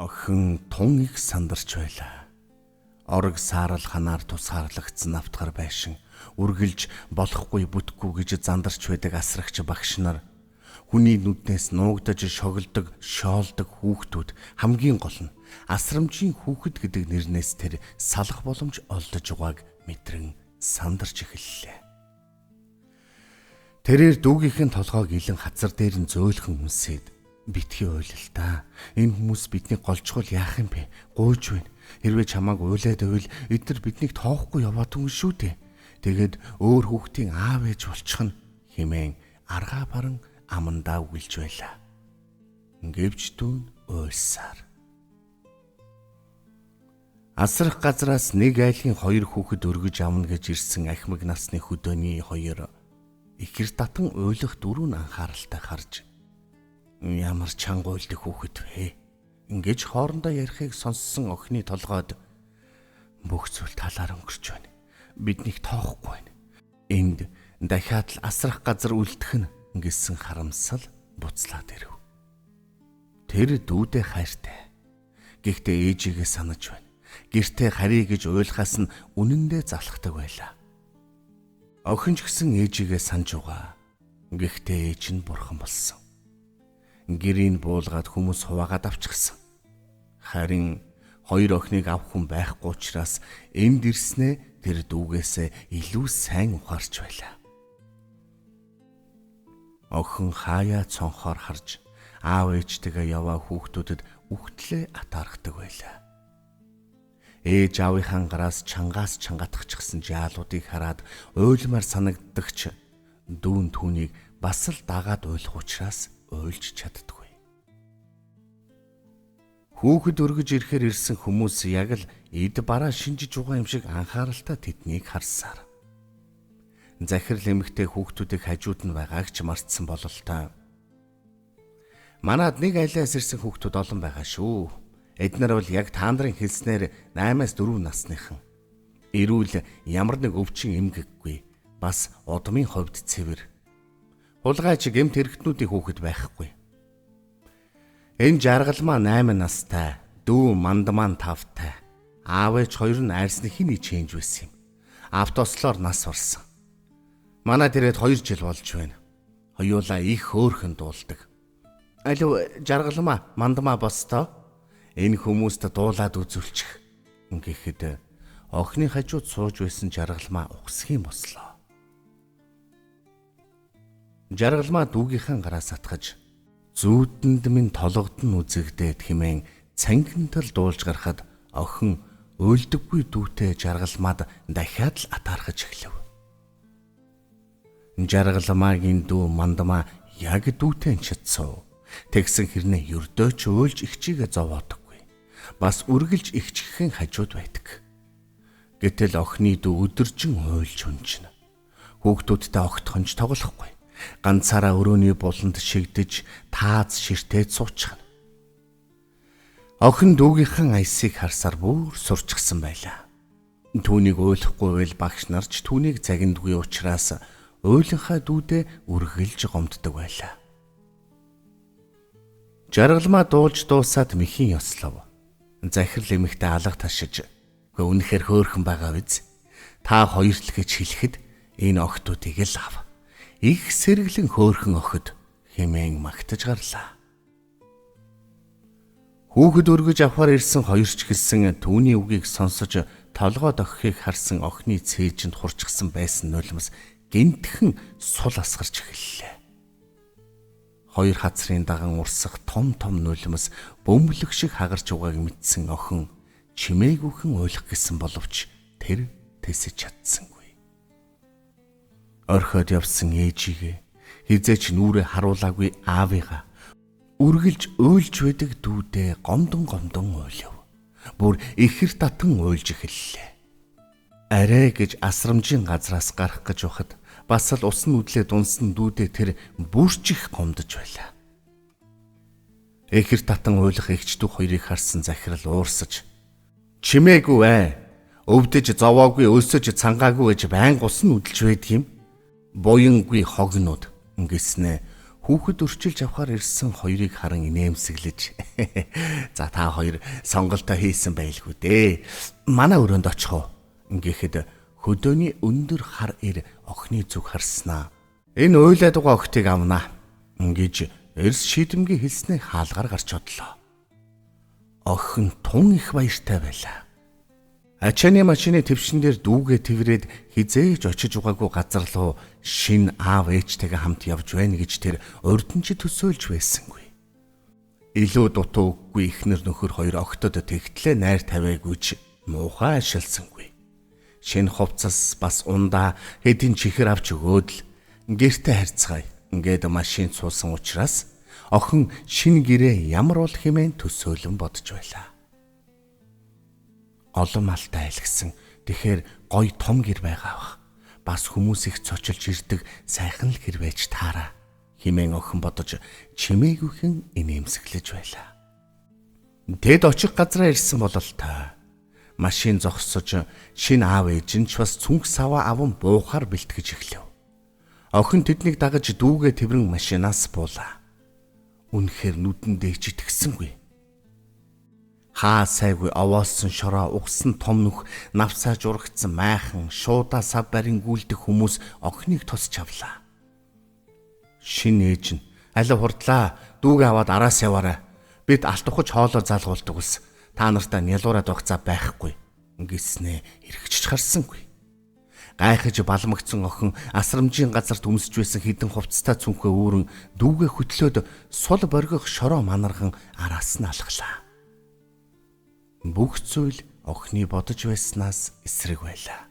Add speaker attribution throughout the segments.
Speaker 1: Охин тун их сандарч байлаа. Орог саарал ханаар тусгаарлагдсан автгар байшин үргэлж болохгүй бүтггүй гэж зандарч байдаг асрагч багш нар хүний нүднээс нуугдаж шогилдог, шоолдог хүүхдүүд хамгийн гол нь асрамжийн хүүхэд гэдэг нэрнээс тэр салах боломж олдож байгааг мэдрэн сандарч эхэллээ. Тэрээр дүүгийнхэн толгойг илэн хацар дээр нь зөөлхөн үнсээд битгий ойлл та. Энэ хүмүүс биднийг голчгол яах юм бэ? Гуйж байна. Хэрвээ чамааг уйлаад байвал эдгээр биднийг тоохгүй яваад хүн шүү дээ. Тэгээд өөр хүүхдийн аав ээж болчих нь хэмээн аргаа баран амандаа үгэлж байлаа. Гэвч дүүн уйлсаар. Асрах газраас нэг айлын хоёр хүүхэд өргөж авна гэж ирсэн ахмаг насны хөдөөний хоёр ихэр татан уйлах дөрөв анхааралтай харж ямар чанга уйлдаг хүүхэд вэ? Ингэж хоорондоо ярихыг сонссон охины толгойд бүх зүйл талаар өнгөрч байна. Биднийг тоохгүй байна. Энд дахиад л асрах газар үлдэх нь гэсэн харамсал буцлаад ирэв. Тэр дүүдээ хайртай. Гэхдээ ээжигээ санаж байна. Гэртээ харъя гэж уйлахаас нь үнэндээ залхдаг байлаа. Охин ч гэсэн ээжигээ санаж байгаа. Гэхдээ ээж нь бурхан болсон. Гэрийг буулгаад хүмүүс хуваагаад авчихсан. Харин хоёр охиныг авах хүн байхгүй учраас энд ирснээ тэр дүүгээсээ илүү сайн ухаарч байлаа. Охин хаяа цонхоор харж аав ээжтэйгээ яваа хүүхдүүдэд үхтлээ атаархдаг байлаа. Ээж аавынхаа гараас чангаас чангаатчихсан жаалуудыг хараад уйлмаар санагддагч дүүн түүнийг бас л дагаад уйлах учраас уйлж чаддаггүй. Хүүхэд өргөж ирэхээр ирсэн хүмүүс яг л эд бараа шинжиж байгаа юм шиг анхааралтай тэднийг харсаар. Захирал эмэгтэй хүүхдүүдийг хажууд нь байгааг ч мартсан бололтой. Манад нэг айлаас ирсэн хүүхдүүд олон байгаа шүү. Эднэр бол яг та нарын хэлснээр 8-аас 4 насныхан. Эрүүл ямар нэг өвчин эмгэггүй. Бас удмын хувьд цэвэр. Хулгайч гэмт хэрэгтнүүдийн хүүхэд байхгүй. Энэ жаргалмаа 8 настай, дүү мандаман 5-тай. Аав ээж хоёр нь айрсны хиний чэнж байсан юм. Автослоор нас орсон. Манай дээрээ 2 жил болж байна. Хоёулаа их хөөрхөн дуулдаг. Алуу жаргалмаа мандамаа бостоо. Энэ хүмүүст дуулаад үзүүлчих. Гэхэд охины хажууд сууж байсан жаргалмаа ухсхийн бослоо. Жаргалмаа дүүгийнхаа гараас атгаж зүүдэнд минь толгодон үзэгдээд хэмээн цангинтал дуулж гарахад охин уйлдаггүй дүүтэй жаргалмаад дахиад л атаархаж эхлэв. Жаргалмаагийн дүү мандамаа яг дүүтэй чидсав. Тэгсэн хэрнээ ердөөч уйлж ихчигээ зовоодаггүй. Бас үргэлж ихчгхэн хажууд байдаг. Гэтэл охины дүү өдөржин уйлж хүнжинэ. Хүүхдүүдтэй огт хонж тоглохгүй. Ганцаараа өрөөний буланд шигдэж тааз ширтээд суучихна. Охин дүүгийнхэн аясыг харсаар бүр сурчгсан байлаа. Түүнийг уйлахгүй байл багш нарч түүнийг загиндгүй учраас уйлынхаа дүүдээ үргэлж гомддог байлаа. Жаргалмаа дуулж дуусаад мэхийн ёслов. Захирал эмэгтэй алга ташиж "Үнэхээр хөөрхөн байгаа биз? Та хоёрт л гэж хэлэхэд энэ охтуудыг л ав. Их сэргэлэн хөөрхөн охид" хэмээн магтаж гарлаа. Хүүхэд өргөж авахар ирсэн хоёр ч гэсэн түүний үгийг сонсож толгойд охихыг харсан охины цээжинд хурцгсан байсан нулимс гинтхэн сул асгарч эхэллээ. Хоёр хацрын даган урсах том нулимс бөмбөлөг шиг хагарч угааг мэдсэн охин чимээгүйхэн уйлах гэсэн боловч тэр тэсэж чадсангүй. Орхиод явсан ээжигээ хизээч нүрэ харуулаагүй аавыгаа үргэлж уйлж байдаг дүүдээ гомдон уйлав. Бүр ихэр татан уйлж эхэллээ. Арай гэж асрамжийн газраас гарах гэж ухад бас л усан үдлээ дунсан дүүдээ тэр бүрчих гомдож байлаа. Ихэр татан уйлах эгчдүү хоёрыг харсан захирал уурсаж "Чимээгүй ээ. Өвдөж зовоогүй өсөж цангаагүй гэж байнга усан үдэлж байдаг юм. Буянгүй хогнууд" гэснээ хүүхэд өрчилж авахар ирсэн хоёрыг харан инээмсэглэж за та хоёр сонголтоо хийсэн байлгүй дээ. Манай өрөөнд очих уу? Ингээд хөдөөний өндөр хар ир охины зүг харснаа. Энэ уйлаад байгаа охтыг авнаа гэж эрс шийдэмгийн хэлснээ хаалгаар гарч одлоо. Охин тун их баяртай байлаа. Ачааны машины твшин дээр дүүгээ тэрврээд хизээж очиж угаагүй газар руу шин аав ээжтэйгээ хамт явж байна гэж тэр урднч төсөөлж байсангүй. Илүү дутуугүй ихнэр нөхөр хоёр огтод тэгтлээ найр тавиагүйч муухай ашигласангүй. Шин хувцас бас ундаа хэдийн чихэр авч өгөөд л гэртээ харьцгаая ингээд машин суусан учраас охин шин гэрээ ямар бол хэмээн төсөөлөн бодож байлаа. Олон малтай айлгсан. Тэгэхээр гой том гэр байгаа бах. Бас хүмүүс их цочилж ирдэг сайхан л гэр байж таараа. Химэн охин бодож чимээгүйхэн инээмсэглэж байлаа. Тэд очих газраа ирсэн бололтой. Машин зогсож шин аав ээж нь ч бас цүнх саваа аван буухаар бэлтгэж эхлэв. Охин тэднийг дагаж дүүгээ тэрэн машинаас буулаа. Үнэхээр нүдэндээ ч итгэсэнгүй. Хаа сайгүй овоолсон шороо угсан том нүх навсааж урагцсан майхан шуудаа сав барин гүйлдэх хүмүүс охиныг тусч авлаа. Шин ээж нь алив хурдлаа дүүгээ аваад араас яваарай. Бид алт ухаж хоолоо залгуулдаг ус. Та нартаа нялуураад байх цаа байхгүй гэснээ эргэжч харсангүй. Гайхаж балмагцсан охин асрамжийн газар төмсөж байсан хідэн хувцастай цүнхээ үүрэн дүүгээ хөтлөөд сул боргих шороо манархан араас нь алхлаа. Бүх зүйл охины бодож байснаас эсрэг байлаа.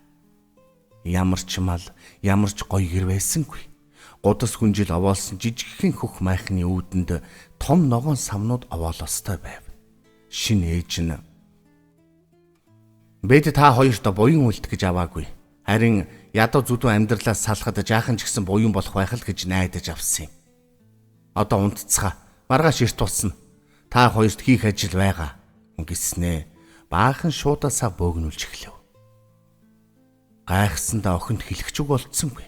Speaker 1: Ямар ч мал, ямар ч гоё гэр байсангүй. Гудас хүнжил овоолсон жижигхэн хөх майхны үүдэнд том ногоон савнууд овоолостой байв. Шин ээж нь "Бид та хоёрт буян үлдэх гэж аваагүй. Харин ядуу зүдүү амьдралаас салахад жаахан ч гэсэн буян болох байх л гэж найдаж авсан юм. Одоо унтцгаа, маргааш эрт тусна. Та хоёрт хийх ажил байгаа" гэснээ баахан шуудаасаа бөөгнүүлж эхлэв. Гайхсандаа охинд хэлэх ч үг болцсонгүй.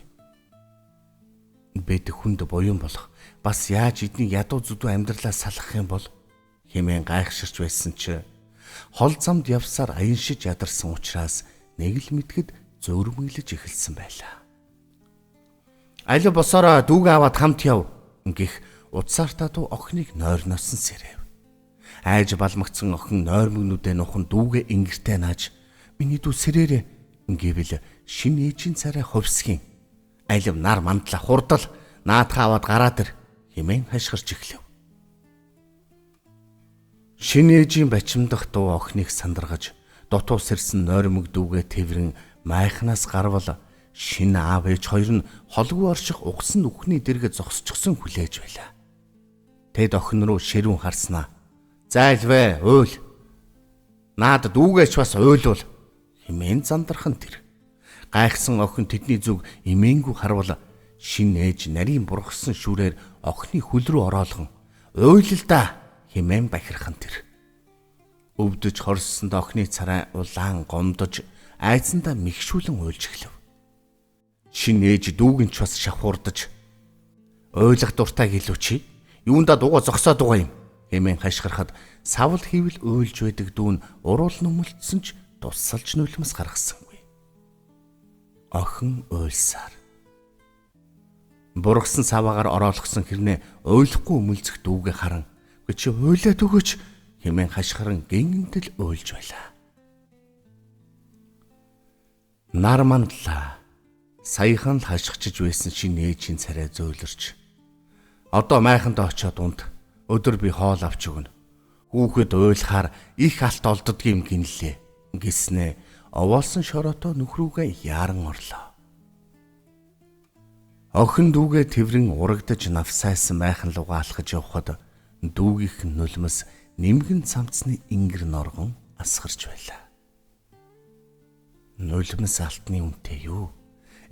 Speaker 1: Бид хүнд буян болох бас яаж эднийг ядуу зүдүү амьдралаас салах юм бол хэмээн гайхширч байсан ч хол замд явсаар аяншиж ядарсан учраас нэг л мэдгэд зөөрмөглөж эхэлсэн байлаа. "Аль босоороо дүүгээ аваад хамт яв" гэх утсаартаа дуу охиныг нойрноос нь сэрэв. Айж балмагцсан охин нойрмогнүүдээ нухан дүүгээ ингэртэй нааж "Миний дүү сэрээрээ" гэвэл шин ээжийн царай хувьсгийн "Алив нар мандла хурдал наадхаа аваад гараад ир" хэмээн хашгирч эхлэв. Шин ээжийн бачимдах дуу охиныг сандаргаж дутуу сэрсэн нойрмог дүүгээ тэрвэн майхнаас гарвал шин аав ээж хоёр нь холгүй орших угсан нүхний дэргэ зогсчихсон хүлээж байлаа. Тэд охин руу ширүүн харснаа. "Зайлвэ, уйл. Наад дүүгээч бас уйлвал" хэмээн зандархан тэр. Гайхсан охин тэдний зүг имээнгүй харвал шин ээж нарийн бургасан шүрээр охины хөл рүү ороолгон "Уйл л да" хэмээн бахирхан тэр. Өвдөж хорссонд охины царай улаан гомдож айцсандаа мэгшүүлэн уйлж эхлэв. Шин ээж дүүгэн ч бас шавхуурдаж "Уйлах дуртай гэлүү чи? Юунда дууга зогсоод байгаа юм" хэмээн хашгирахад савл хийвэл уйлж байдаг дүүн уруул нүмэлтсэн ч туссалж нулимс гаргасангүй. Охин уйлсаар бургасан саваагаар ороолгосон хэрнээ уйлахгүй өмөлцөх дүүгээ харан "Чи уйлаад өгөөч" хэмээн хашгиран гингэнтэл уйлж байлаа. Нар мандлаа. Саяхан л хашгичж байсан шин ээжийн царай зөөлөрч. "Одоо майхандаа очиод унд. Өдөр би хоол авч өгнө. Хүүхэд уйлахаар их алт олддгийм гинлээ" гэснээ овоолсон шороотоо нөхрүүгээ яаран орлоо. Охин дүүгээ тэрвэн урагдаж навсайсан майхан лугаа алхаж явхад дүүгийнх нь нулимс нэмгэн цамцны ингэр норгон асгарч байлаа. Нулимс алтны үнэтэй юу?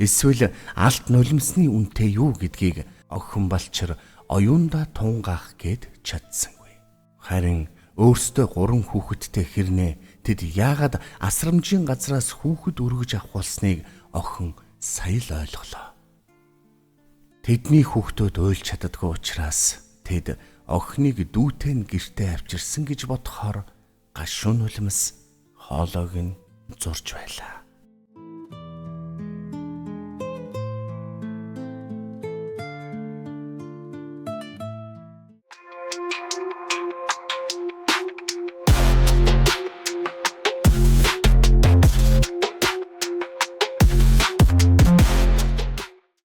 Speaker 1: Эсвэл алт нулимсны үнэтэй юу гэдгийг охин балчир оюунда тунгаах гээд чадсангүй. Харин өөртөө 3 хүүхэдтэй хэрнээ тэд яагаад асрамжийн газраас хүүхэд өргөж авах болсныг охин сая л ойлголоо. Тэдний хүүхдүүд уйлж чаддаггүй учраас тэд охиныг дүүтэй нь гэртээ авчирсан гэж бодохоор гашуун нулимс хоолойг нь зурж байлаа.